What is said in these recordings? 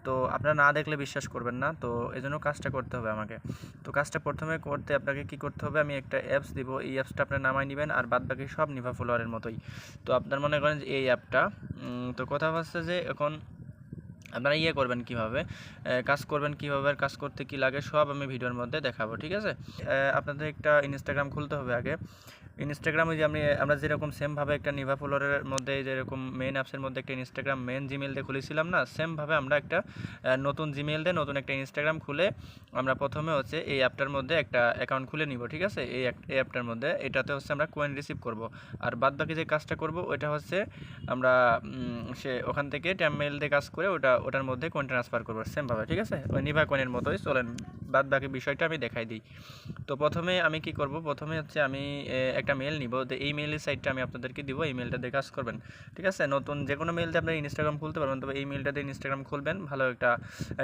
তো আপনারা না দেখলে বিশ্বাস করবেন না, তো এই জন্য কাজটা করতে হবে আমাকে। তো কাজটা প্রথমে করতে আপনাকে কি করতে হবে, আমি একটা অ্যাপস দিব, এই অ্যাপসটা আপনার নামায় নেবেন, আর বাদ বাকি সব নিভা ফলোয়ারের মতোই। তো আপনার মনে করেন যে এই অ্যাপটা, তো কথা হচ্ছে যে এখন আপনারা করবেন কীভাবে, কাজ করবেন কীভাবে, আর কাজ করতে কী লাগে সব আমি ভিডিওর মধ্যে দেখাবো, ঠিক আছে। আপনাদের একটা ইনস্টাগ্রাম খুলতে হবে আগে। ইনস্টাগ্রাম ওই যে আমরা যেরকম সেমভাবে একটা নিভা ফলোয়ারের মধ্যে যেরকম মেন অ্যাপসের মধ্যে একটা ইনস্টাগ্রাম মেন জিমেল দিয়ে খুলেছিলাম না, সেমভাবে আমরা একটা নতুন জিমেল দিয়ে নতুন একটা ইনস্টাগ্রাম খুলে আমরা প্রথমে হচ্ছে এই অ্যাপটার মধ্যে একটা অ্যাকাউন্ট খুলে নিব, ঠিক আছে। এই অ্যাপটার মধ্যে এটাতে হচ্ছে আমরা কয়েন রিসিভ করব, আর বাদ বাকি যে কাজটা করব ওইটা হচ্ছে আমরা ওখান থেকে মেল দিয়ে কাজ করে ওটার মধ্যে কয়েন ট্রান্সফার করবো সেমভাবে, ঠিক আছে। ওই নিভা কয়েনের মতোই চলেন, বাদ বাকি বিষয়টা আমি দেখাই দিই। তো প্রথমে আমি কি করব, প্রথমে হচ্ছে আমি একটা মেল নিব, তো এই মেলের সাইটটা আমি আপনাদেরকে দিব, এই মেলটা দিয়ে কাজ করবেন, ঠিক আছে। নতুন যে কোনো মেল দিয়ে আপনারা ইনস্টাগ্রাম খুলতে পারবেন, তবে এই মেলটা দিয়ে ইনস্টাগ্রাম খুলবেন, ভালো একটা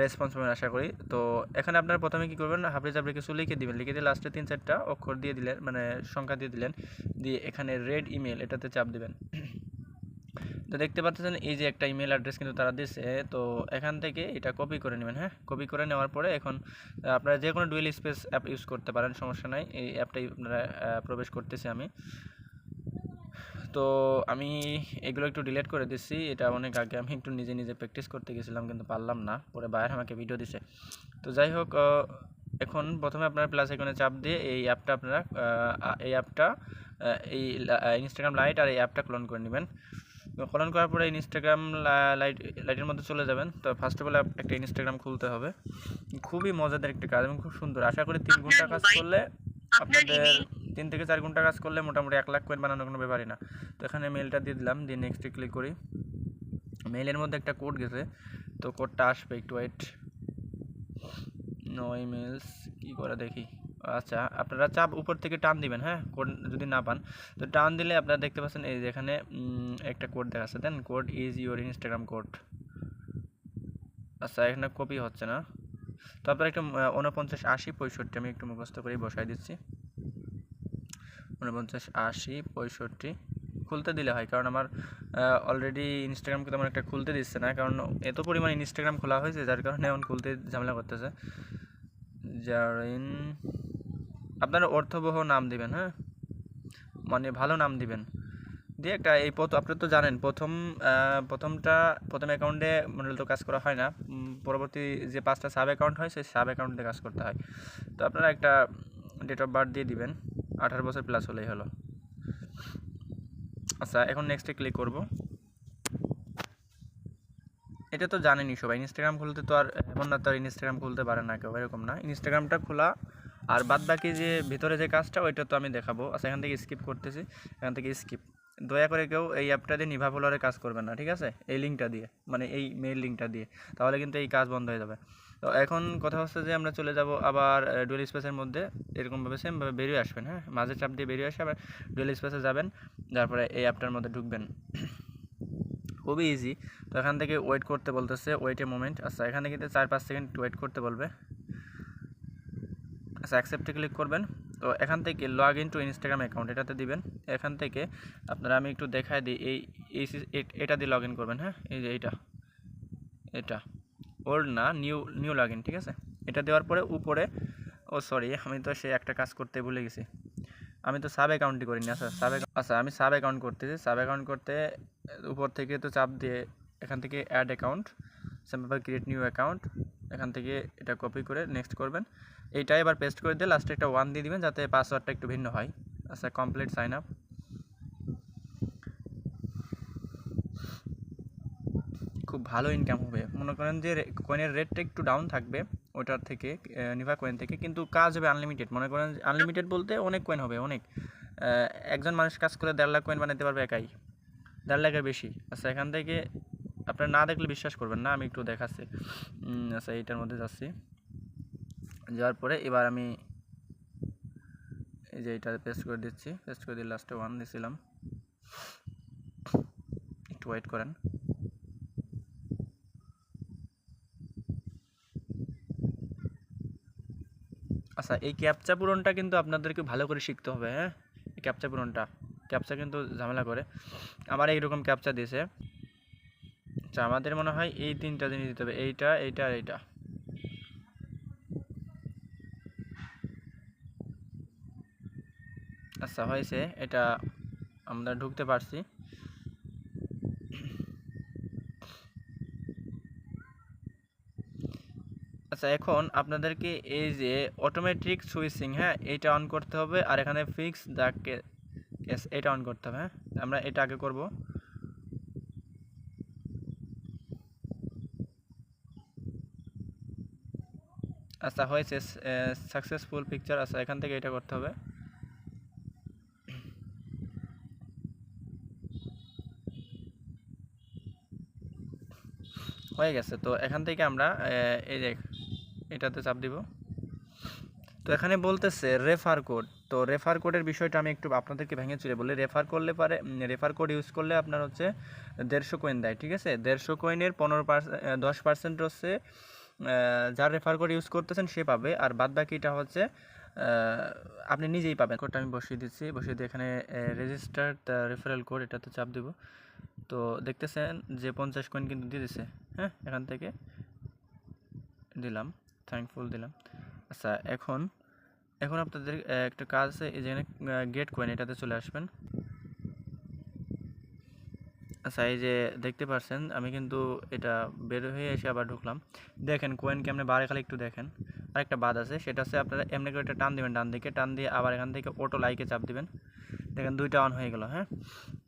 রেসপন্স পাবেন আশা করি। তো এখানে আপনারা প্রথমে কি করবেন, হাফিজ আপনি কিছু লিখে দিবেন, লিখে দিয়ে লাস্টে 3-4টা অক্ষর দিয়ে দিলেন, মানে সংখ্যা দিয়ে দিলেন, দিয়ে এখানে রেড ইমেল এটাতে চাপ দিবেন। তো দেখতে পাচ্ছেন এই যে একটা ইমেল অ্যাড্রেস কিন্তু তারা দিয়েছে, তো এখান থেকে এটা কপি করে নেবেন। হ্যাঁ, কপি করে নেওয়ার পরে এখন আপনারা যে কোনো ডুয়েল স্পেস অ্যাপ ইউজ করতে পারেন, সমস্যা নাই। এই অ্যাপটাই আপনারা প্রবেশ করতেছি আমি। তো আমি এগুলো একটু ডিলিট করে দিচ্ছি, এটা অনেক আগে আমি একটু নিজে নিজে প্র্যাকটিস করতে গেছিলাম কিন্তু পারলাম না, পরে বাইরে আমাকে ভিডিও দিছে। তো যাই হোক, এখন প্রথমে আপনারা প্লাস আইকনে চাপ দিয়ে এই অ্যাপটা এই ইনস্টাগ্রাম লাইট আর এই অ্যাপটা ক্লোন করে নেবেন। ক্লোন করার পরে ইনস্টাগ্রাম লাইটের মধ্যে চলে যাবেন। তো ফার্স্ট অফ অল একটা ইনস্টাগ্রাম খুলতে হবে, খুবই মজাদার একটা কাজ এবং খুব সুন্দর। আশা করি 3 ঘন্টা কাজ করলে আপনাদের 3 থেকে 4 ঘন্টা কাজ করলে মোটামুটি 1 লাখ কয়েন বানানোর কোনো ব্যাপারই না। তো এখানে মেলটা দিয়ে দিলাম, দিয়ে নেক্সটে ক্লিক করি। মেলের মধ্যে একটা কোড গেছে, তো কোডটা আসবে, একটু ওয়েট। নো ইমেলস কী করে দেখি। আচ্ছা, আপনারা চাপ উপর থেকে টান দিবেন। হ্যাঁ, কোড যদি না পান তো টান দিলে আপনারা দেখতে পাচ্ছেন এই যে এখানে একটা কোড দেখাচ্ছে, then code is your Instagram code. আচ্ছা, এখানে কপি হচ্ছে না, তো আপনারা একটু 49 80 65 আমি একটু মুখস্থ করে বসাই দিচ্ছি। 49 80 65 খুলতে দিলে হয়, কারণ আমার অলরেডি ইনস্টাগ্রামকে তেমন একটা খুলতে দিচ্ছে না, কারণ এত পরিমাণ ইনস্টাগ্রাম খোলা হয়েছে যার কারণে এখন খুলতে ঝামেলা করতেছে। জারিন, আপনারা অর্থবহ নাম দিবেন। হ্যাঁ, মানে ভালো নাম দিবেন, দিয়ে একটা এই আপনি তো জানেন প্রথম অ্যাকাউন্টে মূলত কাজ করা হয় না, পরবর্তী যে 5টা সাব অ্যাকাউন্ট হয় সেই সাব অ্যাকাউন্টে কাজ করতে হয়। তো আপনারা একটা ডেট অফ বার্থ দিয়ে দিবেন, 18 বছর প্লাস হলেই হলো। আচ্ছা, এখন নেক্সটে ক্লিক করব। এটা তো জানেনই সবাই, ইনস্টাগ্রাম খুলতে তো আর এমন না তো আর ইনস্টাগ্রাম খুলতে পারে না কেউ, এরকম না। ইনস্টাগ্রামটা খোলা আর বাদ বাকি যে ভিতরে যে কাজটা ওইটা তো আমি দেখাবো। আচ্ছা, এখান থেকে স্কিপ করতেছি, এখান থেকে স্কিপ। দয়া করে কেউ এই অ্যাপটা দিয়ে নিভা ফলোয়ারে কাজ করবেন না, ঠিক আছে, এই লিঙ্কটা দিয়ে, মানে এই মেইল লিঙ্কটা দিয়ে, তাহলে কিন্তু এই কাজ বন্ধ হয়ে যাবে। তো এখন কথা হচ্ছে যে আমরা চলে যাব আবার ডুয়েল স্পেসের মধ্যে, এরকমভাবে সেমভাবে বেরিয়ে আসবেন। হ্যাঁ, মাঝে চাপ দিয়ে বেরিয়ে আসে আবার ডুয়েল স্পেসে যাবেন, তারপরে এই অ্যাপটার মধ্যে ঢুকবেন, খুবই ইজি। তো এখান থেকে ওয়েট করতে বলতেছে, ওয়েট এ মোমেন্ট। আচ্ছা, এখানে কিন্তু 4-5 সেকেন্ড ওয়েট করতে বলবে। আচ্ছা, অ্যাকসেপ্টে ক্লিক করবেন। তো এখান থেকে log in two Instagram account এটাতে দিবেন। এখান থেকে আপনারা আমি একটু দেখাই দিই, এটা দিয়ে লগ ইন করবেন। হ্যাঁ, এই যে এটা ওল্ড না, নিউ লগ ইন, ঠিক আছে। এটা দেওয়ার পরে উপরে, ও সরি, আমি তো সে একটা কাজ করতে ভুলে গেছি, আমি তো সাব অ্যাকাউন্টই করিনি। আচ্ছা আমি সাব অ্যাকাউন্ট করতেছি। সাব অ্যাকাউন্ট করতে উপর থেকে তো চাপ দিয়ে এখান থেকে add account, simple create new account, এখান থেকে এটা কপি করে নেক্সট করবেন। এইটাই এবার পেস্ট করে দিয়ে লাস্টে একটা 1 দিয়ে দিবেন যাতে পাসওয়ার্ডটা একটু ভিন্ন হয়। আচ্ছা, কমপ্লিট সাইন আপ। খুব ভালো ইনকাম হবে, মনে করেন যে কয়েনের রেটটা একটু ডাউন থাকবে ওটার থেকে, নিভা কয়েন থেকে, কিন্তু কাজ হবে আনলিমিটেড। মনে করেন আনলিমিটেড বলতে অনেক কয়েন হবে, অনেক, একজন মানুষ কাজ করে 1.5 লাখ কয়েন বানাতে পারবে একাই, 1.5 লাখের বেশি। আচ্ছা, এখান থেকে আপনারা না দেখলে বিশ্বাস করবেন না, আমি একটু দেখাচ্ছি। আচ্ছা, এইটার মধ্যে যাচ্ছি, যাওয়ার পরে এবার আমি এই যে এটা পেস্ট করে দিচ্ছি, পেস্ট করে দিয়ে লাস্টে 1 দিয়েছিলাম, একটু ওয়েট করেন। আচ্ছা, এই ক্যাপচা পূরণটা কিন্তু আপনাদেরকে ভালো করে শিখতে হবে। হ্যাঁ, এই ক্যাপচা কিন্তু ঝামেলা করে, আমার এইরকম ক্যাপচা দিয়েছে, আচ্ছা, আমাদের মনে হয় এই 3টা জিনিস দিতে হবে, এইটা এইটা আর এইটা। আচ্ছা হয়েছে, এটা আমরা ঢুকতে পারছি। আচ্ছা, এখন আপনাদেরকে এই যে অটোমেটিক সুইচিং, হ্যাঁ, এইটা অন করতে হবে, আর এখানে ফিক্স দ্য কেস এটা অন করতে হবে। হ্যাঁ, আমরা এটা আগে করব। আচ্ছা হয়েছে, সাকসেসফুল পিকচার। আচ্ছা, এখান থেকে এটা করতে হবে। হয়ে গেছে। তো এখান থেকে আমরা এই যে এটাতে চাপ দিব। তো এখানে বলতেছে রেফার কোড। তো রেফার কোডের বিষয়টা আমি একটু আপনাদেরকে ভেঙে চুরে বলি। রেফার করলে পারে, রেফার কোড ইউজ করলে আপনার হচ্ছে 150 কয়েন দেয়, ঠিক আছে। 150 কয়েনের 10% হচ্ছে যার রেফার কোড ইউজ করতেছেন সে পাবে, আর বাদ বাকিটা হচ্ছে আপনি নিজেই পাবেন। কোডটা আমি বসিয়ে দিচ্ছি, বসিয়ে দিয়ে এখানে রেজিস্টার দ্য রেফারেল কোড এটাতে চাপ দেব। তো দেখতেছেন যে 50 কয়েন কিন্তু দিয়ে দিছে। হ্যাঁ, এখান থেকে দিলাম, থ্যাঙ্কফুল দিলাম। আচ্ছা, এখন আপনাদের একটা কাজ আছে, এই যেখানে গেট কয়েন এটাতে চলে আসবেন। আচ্ছা, এই যে দেখতে পাচ্ছেন আমি কিন্তু এটা বের হয়ে এসে আবার ঢুকলাম। দেখেন কয়েন কেমনে বাড়ে, খালি একটু দেখেন। আরেকটা বাদ আছে, সেটা হচ্ছে আপনারা এমনি করে একটা টান দিবেন ডান দিকে, টান দিয়ে আবার এখান থেকে অটো লাইকে চাপ দিবেন। দেখেন দুইটা অন হয়ে গেল। হ্যাঁ,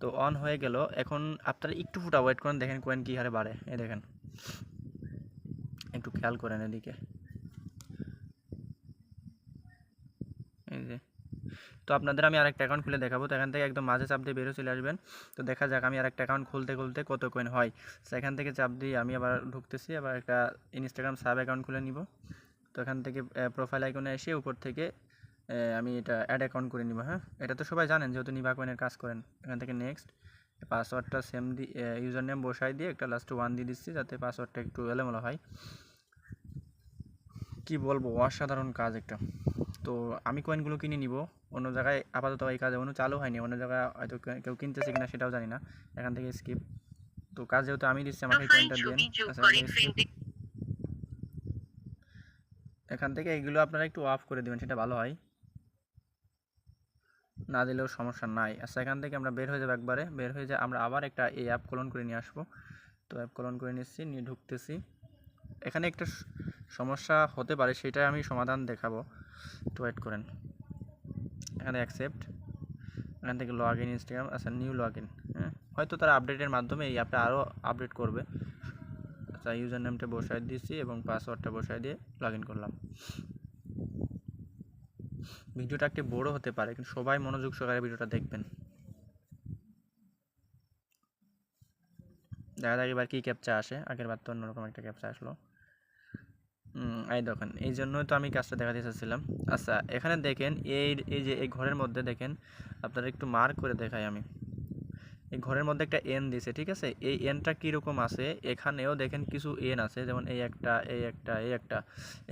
তো অন হয়ে গেল। এখন আপনারা একটু ফুটা ওয়েট করেন, দেখেন কয়েন কী হারে বাড়ে। এই দেখেন, একটু খেয়াল করেন এদিকে। এই যে, তো আপনাদের আমি আরেকটা অ্যাকাউন্ট খুলে দেখাবো। তো এখান থেকে একদম মাঝে চাপ দিয়ে বেরো চলে আসবেন। তো দেখা যাক আমি আরেকটা অ্যাকাউন্ট খুলতে খুলতে কত কয়েন হয়। সেখান থেকে চাপ দিয়ে আমি আবার ঢুকতেছি, আবার একটা ইনস্টাগ্রাম সাব অ্যাকাউন্ট খুলে নিব। তো এখান থেকে প্রোফাইল আইকনে এসে উপর থেকে আমি এটা অ্যাড অ্যাকাউন্ট করে নিব। হ্যাঁ, এটা তো সবাই জানেন যেহেতু নিভা কয়েনের কাজ করেন। এখান থেকে নেক্সট, পাসওয়ার্ডটা সেম দিয়ে ইউজার নেম বসাই দিয়ে একটা লাস্ট 1 দিয়ে দিচ্ছি, যাতে পাসওয়ার্ডটা একটু এলোমেলো হয়। কি বলবো, অসাধারণ কাজ একটা। তো আমি কয়েনগুলো কিনে নিব অন্য জায়গায়। আপাতত এই কাজ এখনও চালু হয়নি, অন্য জায়গায় হয়তো কেউ কিনতেছে কিনা সেটাও জানি না। এখান থেকে স্কিপ। তো কাজ যেহেতু আমি দিচ্ছি, আমাকে কয়েনটা দিন। আচ্ছা, এখান থেকে এইগুলো আপনারা একটু অফ করে দেবেন, সেটা ভালো হয়। না দিলেও সমস্যা নাই। আচ্ছা, এখান থেকে আমরা বের হয়ে যাবো, একবারে বের হয়ে যায় আমরা আবার একটা এই অ্যাপ কলন করে নিয়ে আসবো। তো অ্যাপ কলন করে নিচ্ছি, নিয়ে ঢুকতেছি। এখানে একটা সমস্যা হতে পারে, সেটাই আমি সমাধান দেখাবো, তো ওয়েট করেন। এখানে অ্যাকসেপ্ট, এখান থেকে লগ ইন ইনস্টাগ্রাম। আচ্ছা, নিউ লগ ইন। হ্যাঁ, হয়তো তারা আপডেটের মাধ্যমে এই অ্যাপটা আরও আপডেট করবে। আচ্ছা, ইউজার নেমটা বসাই দিয়েছি এবং পাসওয়ার্ডটা বসাই দিয়ে লগ ইন করলাম। ভিডিওটা একটু বড় হতে পারে, কিন্তু সবাই মনোযোগ সহকারে ভিডিওটা দেখবেন। দেখা যাক এবার কী ক্যাপচা আসে। আগের বার তো অন্যরকম একটা ক্যাপচা আসলো। এই দেখেন, এই জন্যই তো আমি কাজটা দেখাতে চাচ্ছিলাম। আচ্ছা, এখানে দেখেন এই যে এই ঘরের মধ্যে দেখেন, আপনারা একটু মার্ক করে দেখাই আমি। এই ঘরের মধ্যে একটা এন দিছে, ঠিক আছে। এই এনটা কীরকম আছে, এখানেও দেখেন কিছু এন আছে, যেমন এই একটা, এই একটা, এই একটা।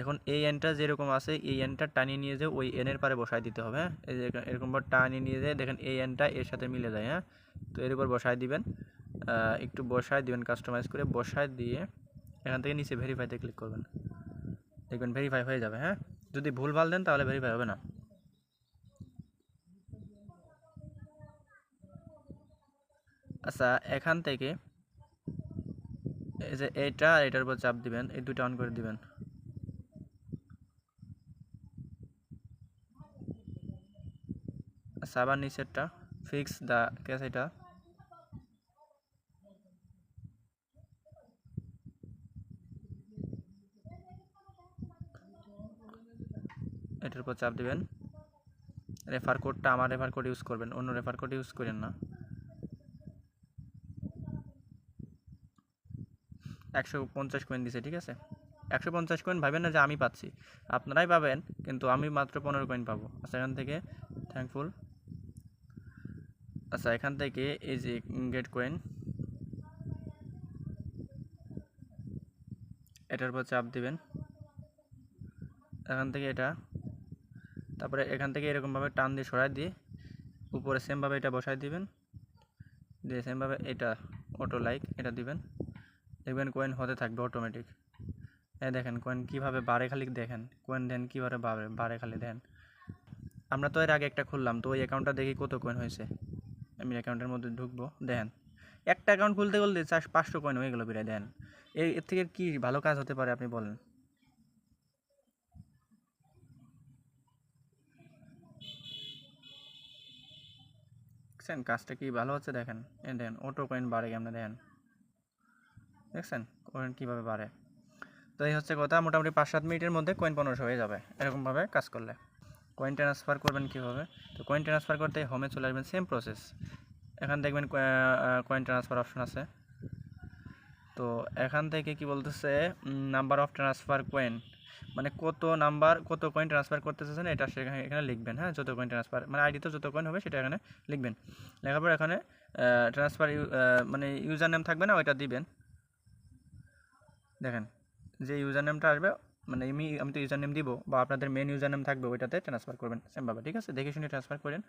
এখন এই এনটা যেরকম আছে, এই এনটা টানিয়ে নিয়ে যেয়ে ওই এনের পারে বসায় দিতে হবে। হ্যাঁ, এই যে এরকমভাবে টানিয়ে নিয়ে যেয়ে দেখেন এই এনটা এর সাথে মিলে যায়। হ্যাঁ, তো এর উপর বসায় দিবেন, একটু বসায় দিবেন কাস্টমাইজ করে। বসায় দিয়ে এখান থেকে নিচে ভেরিফাইতে ক্লিক করবেন, দেখবেন ভেরিফাই হয়ে যাবে। হ্যাঁ, যদি ভুলভাল দেন তাহলে ভেরিফাই হবে না। আচ্ছা, এখান থেকে এই যে এইটা আর এটার উপর চাপ দিবেন, এই দুটো অন করে দিবেন। আচ্ছা, আবার নিচেরটা ফিক্স দ্য কেস, এটা এটার উপর চাপ দিবেন। রেফার কোডটা আমার রেফার কোড ইউজ করবেন, অন্য রেফার কোড ইউজ করেন না। 150 কয়েন দিছে, ঠিক আছে। 150 কয়েন ভাবেন না যে আমি পাচ্ছি, আপনারাই পাবেন, কিন্তু আমি মাত্র 15 কয়েন পাবো। আচ্ছা, এখান থেকে থ্যাঙ্কফুল। আচ্ছা, এখান থেকে এই যে গেট কয়েন, এটার উপর চাপ দিবেন। এখান থেকে এটা, তারপরে এখান থেকে এরকমভাবে টান দিয়ে সরাই দিয়ে উপরে সেমভাবে এটা বসাই দিবেন, দিয়ে সেমভাবে এটা অটো লাইক এটা দিবেন। দেখবেন কয়েন হতে থাকবে অটোমেটিক। দেখেন কয়েন কীভাবে বাড়ে, খালি দেখেন কয়েন দেন কীভাবে বাড়ে খালি দেন। আমরা তো এর আগে একটা খুললাম, তো ওই অ্যাকাউন্টটা দেখি কত কয়েন হয়েছে। আমি অ্যাকাউন্টের মধ্যে ঢুকবো, দেখেন একটা অ্যাকাউন্ট খুলতে 500 কয়েন হয়ে গেলো বিরায়। দেন এর থেকে কি ভালো কাজ হতে পারে আপনি বলেন? দেখছেন কাজটা কি ভালো হচ্ছে? দেখেন দেন অটো কয়েন বাড়ে কেমনে, দেখেন দেখছেন কয়েন কীভাবে বাড়ে। তো এই হচ্ছে কথা, মোটামুটি 5-7 মিনিটের মধ্যে কয়েন 1500 হয়ে যাবে এরকমভাবে কাজ করলে। কয়েন ট্রান্সফার করবেন কীভাবে? তো কয়েন ট্রান্সফার করতে হোমে চলে আসবেন, সেম প্রসেস। এখান দেখবেন কয়েন ট্রান্সফার অপশন আছে। তো এখান থেকে কি বলতেছে, নাম্বার অফ ট্রান্সফার কয়েন, মানে কত নাম্বার কত কয়েন ট্রান্সফার করতে চাচ্ছেন এটা এখানে লিখবেন। হ্যাঁ, যত কয়েন ট্রান্সফার মানে আইডিতে যত কয়েন হবে সেটা এখানে লিখবেন। লেখার পর এখানে ট্রান্সফার মানে ইউজার নেম থাকবে না, ওইটা দিবেন। দেখেন যে ইউজার নেমটা আসবে, মানে আমি তো ইউজার নেম দিব, বা আপনাদের মেন ইউজার নেম থাকবে ওইটাতে ট্রান্সফার করবেন সেমভাবে। ঠিক আছে, দেখে শুনে ট্রান্সফার করেন।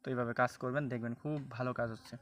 তো এইভাবে কাজ করবেন, দেখবেন খুব ভালো কাজ হচ্ছে।